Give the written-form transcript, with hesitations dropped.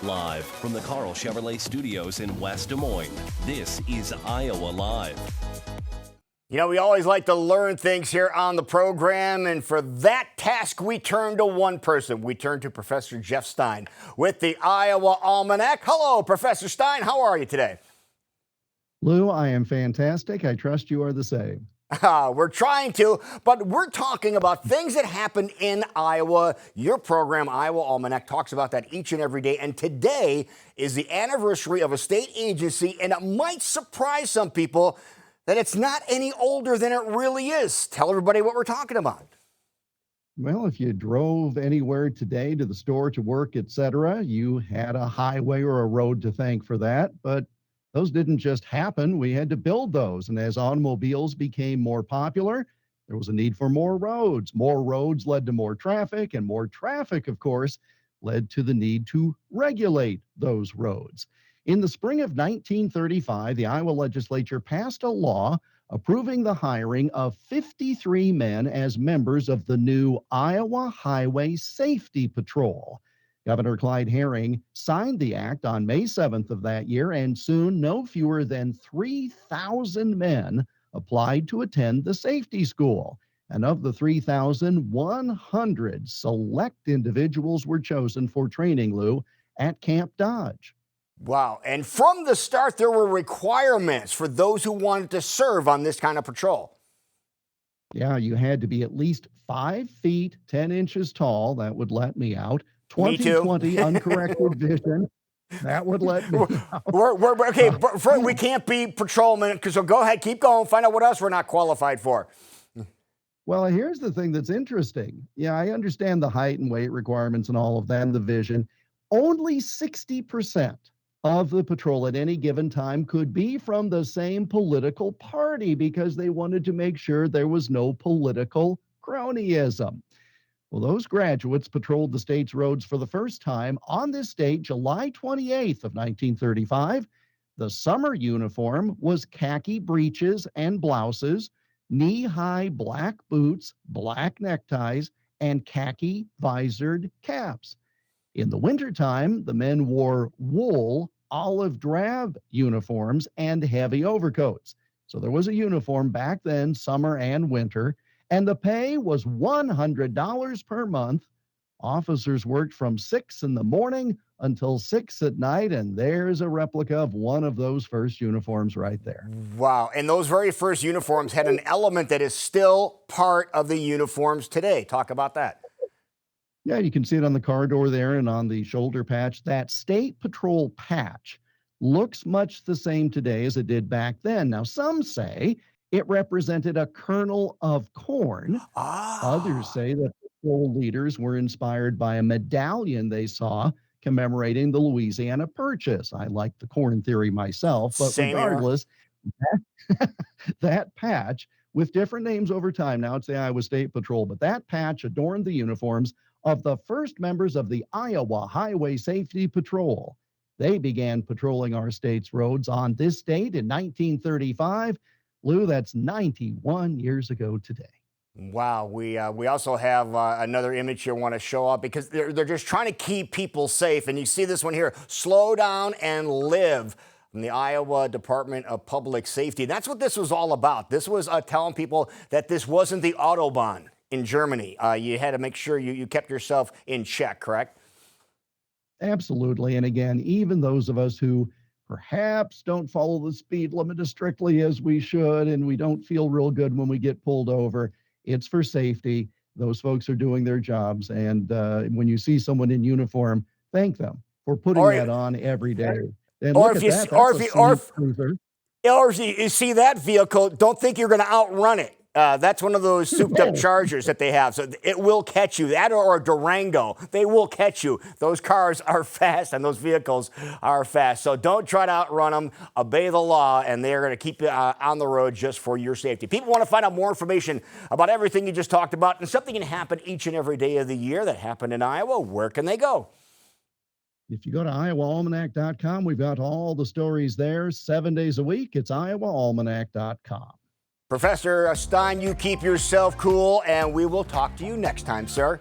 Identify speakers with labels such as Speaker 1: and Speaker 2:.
Speaker 1: Live from the Carl Chevrolet Studios in West Des Moines, this is Iowa Live.
Speaker 2: You know, we always like to learn things here on the program, and for that task, we turn to one person. We turn to Professor Jeff Stein with the Iowa Almanac. Hello, Professor Stein. How are you today?
Speaker 3: Lou, I am fantastic. I trust you are the same.
Speaker 2: We're trying to, but we're talking about things that happen in Iowa. Your program, Iowa Almanac, talks about that each and every day. And today is the anniversary of a state agency, and it might surprise some people that it's not any older than it really is. Tell everybody what we're talking about.
Speaker 3: Well, if you drove anywhere today to the store, to work, etc., you had a highway or a road to thank for that. But those didn't just happen. We had to build those. And as automobiles became more popular, there was a need for more roads. More roads led to more traffic, and more traffic, of course, led to the need to regulate those roads. In the spring of 1935, the Iowa legislature passed a law approving the hiring of 53 men as members of the new Iowa Highway Safety Patrol. Governor Clyde Herring signed the act on May 7th of that year, and soon no fewer than 3,000 men applied to attend the safety school. And of the 3,100 select individuals were chosen for training, Lou, at Camp Dodge.
Speaker 2: Wow. And from the start, there were requirements for those who wanted to serve on this kind of patrol.
Speaker 3: Yeah, you had to be at least 5 feet, 10 inches tall. That would let me out. 20/20 uncorrected vision. That would let me out.
Speaker 2: Okay, we can't be patrolmen, so go ahead, keep going, find out what else we're not qualified for.
Speaker 3: Well, here's the thing that's interesting. Yeah, I understand the height and weight requirements and all of that and the vision. Only 60% of the patrol at any given time could be from the same political party because they wanted to make sure there was no political cronyism. Well, those graduates patrolled the state's roads for the first time on this date, July 28th of 1935. The summer uniform was khaki breeches and blouses, knee-high black boots, black neckties, and khaki visored caps. In the wintertime, the men wore wool, olive drab uniforms and heavy overcoats. So there was a uniform back then, summer and winter, and the pay was $100 per month. Officers worked from 6 in the morning until 6 at night, and there's a replica of one of those first uniforms right there.
Speaker 2: Wow, and those very first uniforms had an element that is still part of the uniforms today. Talk about that.
Speaker 3: Yeah, you can see it on the car door there and on the shoulder patch. That state patrol patch looks much the same today as it did back then. Now, some say it represented a kernel of corn. Others say that patrol leaders were inspired by a medallion they saw commemorating the Louisiana Purchase. I like the corn theory myself, but regardless, that patch, with different names over time, now it's the Iowa State Patrol, but that patch adorned the uniforms of the first members of the Iowa Highway Safety Patrol. They began patrolling our state's roads on this date in 1935. Lou, that's 91 years ago today.
Speaker 2: Wow. We also have another image here I want to show up because they're just trying to keep people safe. And you see this one here, slow down and live, from the Iowa Department of Public Safety. That's what this was all about. This was telling people that this wasn't the Autobahn in Germany. You had to make sure you kept yourself in check, correct?
Speaker 3: Absolutely. And again, even those of us who perhaps don't follow the speed limit as strictly as we should, and we don't feel real good when we get pulled over, it's for safety. Those folks are doing their jobs. And when you see someone in uniform, thank them for putting that on every day. And
Speaker 2: or if you see that vehicle, don't think you're going to outrun it. That's one of those souped-up Chargers that they have. So it will catch you. That or a Durango. They will catch you. Those cars are fast, and those vehicles are fast. So don't try to outrun them. Obey the law, and they're going to keep you on the road just for your safety. People want to find out more information about everything you just talked about, and something can happen each and every day of the year that happened in Iowa. Where can they go?
Speaker 3: If you go to iowaalmanac.com, we've got all the stories there 7 days a week. It's iowaalmanac.com.
Speaker 2: Professor Stein, you keep yourself cool, and we will talk to you next time, sir.